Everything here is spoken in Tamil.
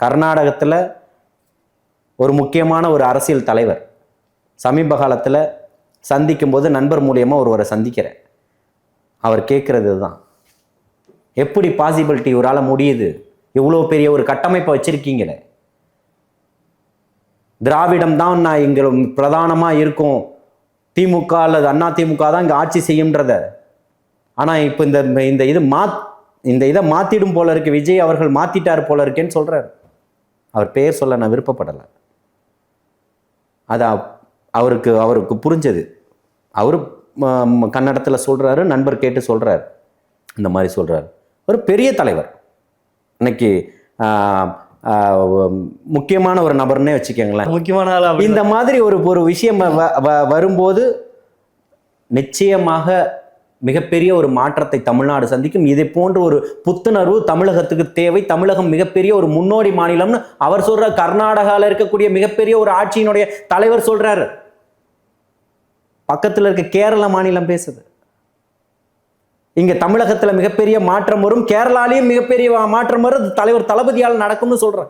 கர்நாடகத்தில் ஒரு முக்கியமான ஒரு அரசியல் தலைவர் சமீப காலத்தில் சந்திக்கும் போது நண்பர் மூலியமாக ஒருவரை சந்திக்கிறேன். அவர் கேட்குறது தான், எப்படி பாசிபிலிட்டி இவரால் முடியுது, இவ்வளோ பெரிய ஒரு கட்டமைப்பை வச்சிருக்கீங்களே, திராவிடம் தான் நான் இங்கே பிரதானமாக இருக்கும், திமுக அல்லது அண்ணா திமுக தான் இங்கே ஆட்சி செய்யும்ன்றத. ஆனால் இப்போ இந்த இதை மாற்றிடும் போல இருக்கு, விஜய் அவர்கள் மாற்றிட்டார் போல இருக்கேன்னு சொல்கிறார். அவர் பெயர் சொல்ல நான் விருப்பப்படலை. அது அவருக்கு புரிஞ்சது. அவரு கன்னடத்தில் சொல்கிறாரு, நண்பர் கேட்டு சொல்கிறார், இந்த மாதிரி சொல்கிறார். ஒரு பெரிய தலைவர், இன்னைக்கு முக்கியமான ஒரு நபர்னே வச்சுக்கோங்களேன், முக்கியமான ஆள். இந்த மாதிரி ஒரு விஷயம் வரும்போது நிச்சயமாக மிகப்பெரிய ஒரு மாற்றத்தை தமிழ்நாடு சந்திக்கும். இதை போன்ற ஒரு புத்துணர்வு தமிழகத்துக்கு தேவை. தமிழகம் மிகப்பெரிய ஒரு முன்னோடி மாநிலம்னு அவர் சொல்ற. கர்நாடகாவில் இருக்கக்கூடிய மிகப்பெரிய ஒரு ஆட்சியினுடைய தலைவர் சொல்றாரு. பக்கத்தில் இருக்க கேரள மாநிலம் பேசுது. இங்க தமிழகத்துல மிகப்பெரிய மாற்றம் வரும், கேரளாலையும் மிகப்பெரிய மாற்றம் வரும், தலைவர் தளபதியால் நடக்கும்னு சொல்றேன்.